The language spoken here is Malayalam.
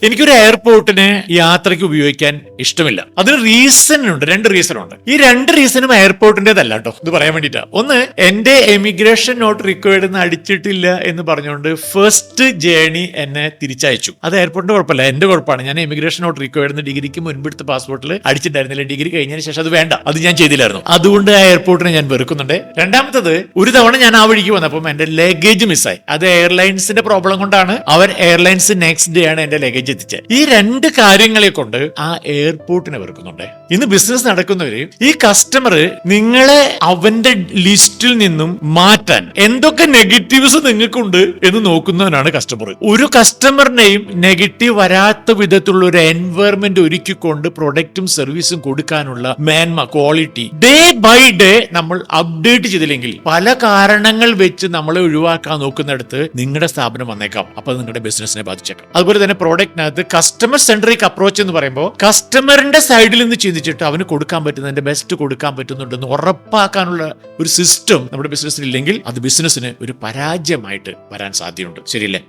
എനിക്കൊരു എയർപോർട്ടിന് യാത്രയ്ക്ക് ഉപയോഗിക്കാൻ ഇഷ്ടമില്ല. അതിന് റീസണുണ്ട്, 2 റീസണുണ്ട്. ഈ 2 റീസണും എയർപോർട്ടിന്റേതല്ല കേട്ടോ, ഇത് പറയാൻ വേണ്ടിട്ടാ. ഒന്ന്, എന്റെ എമിഗ്രേഷൻ നോട്ട് റിക്വയർഡ് എന്ന് അടിച്ചിട്ടില്ല എന്ന് പറഞ്ഞുകൊണ്ട് ഫസ്റ്റ് ജേണി എന്നെ തിരിച്ചയച്ചു. അത് എയർപോർട്ടിന്റെ കുഴപ്പമില്ല, എന്റെ കുഴപ്പമാണ്. ഞാൻ എമിഗ്രേഷൻ നോട്ട് റിക്വയർഡ് ഡിഗ്രിക്ക് മുൻപെടുത്ത പാസ്പോർട്ടിൽ അടിച്ചിട്ടുണ്ടായിരുന്നില്ല. ഡിഗ്രി കഴിഞ്ഞതിന് ശേഷം അത് വേണ്ട, അത് ഞാൻ ചെയ്തില്ലായിരുന്നു. അതുകൊണ്ട് ആ എയർപോർട്ടിനെ ഞാൻ വെറുക്കുന്നുണ്ട്. രണ്ടാമത്തത്, ഒരു തവണ ഞാൻ ആ വഴിക്ക് വന്നപ്പോൾ എന്റെ ലഗേജ് മിസ്സായി. അത് എയർലൈൻസിന്റെ പ്രോബ്ലം കൊണ്ടാണ്. അവർ എയർലൈൻസ് നെക്സ്റ്റ് ഡേ ആണ് എന്റെ ലഗേജ് എത്തിച്ചത്. ഈ 2 കാര്യങ്ങളെ കൊണ്ട് ആ എയർപോർട്ടിനെ വെറുക്കുന്നുണ്ട്. ഇന്ന് ബിസിനസ് നടക്കുന്നവര് ഈ കസ്റ്റമർ നിങ്ങളെ അവന്റെ ലിസ്റ്റിൽ നിന്നും മാറ്റാൻ എന്തൊക്കെ നെഗറ്റീവ്സ് നിങ്ങൾക്കുണ്ട് എന്ന് നോക്കുന്നവനാണ് കസ്റ്റമർ. ഒരു കസ്റ്റമറിനെയും നെഗറ്റീവ് വരാത്ത വിധത്തിലുള്ള ഒരു എൻവയറമെന്റ് ഒരുക്കിക്കൊണ്ട് പ്രൊഡക്റ്റും സർവീസും കൊടുക്കാനുള്ള മേന്മ, ക്വാളിറ്റി ഡേ ബൈ ഡേ നമ്മൾ അപ്ഡേറ്റ് ചെയ്തില്ലെങ്കിൽ പല കാരണങ്ങൾ വെച്ച് നമ്മളെ ഒഴിവാക്കാൻ നോക്കുന്നിടത്ത് നിങ്ങളുടെ സ്ഥാപനം വന്നേക്കാം. അപ്പൊ നിങ്ങളുടെ ബിസിനസിനെ ബാധിച്ചേക്കാം. അതുപോലെ തന്നെ പ്രോഡക്റ്റിനകത്ത് കസ്റ്റമർ സെൻട്രിക് അപ്രോച്ച് എന്ന് പറയുമ്പോൾ കസ്റ്റമറിന്റെ സൈഡിൽ നിന്ന് ചിന്തിച്ചിട്ട് അവന് കൊടുക്കാൻ പറ്റുന്നതിന്റെ ബെസ്റ്റ് കൊടുക്കാൻ പറ്റുന്നുണ്ടെന്ന് ഉറപ്പാക്കാനുള്ള ഒരു സിസ്റ്റം നമ്മുടെ ബിസിനസ്സിൽ ഇല്ലെങ്കിൽ അത് ബിസിനസ്സിന് ഒരു പരാജയമായിട്ട് വരാൻ സാധ്യതയുണ്ട്. ശരിയല്ലേ?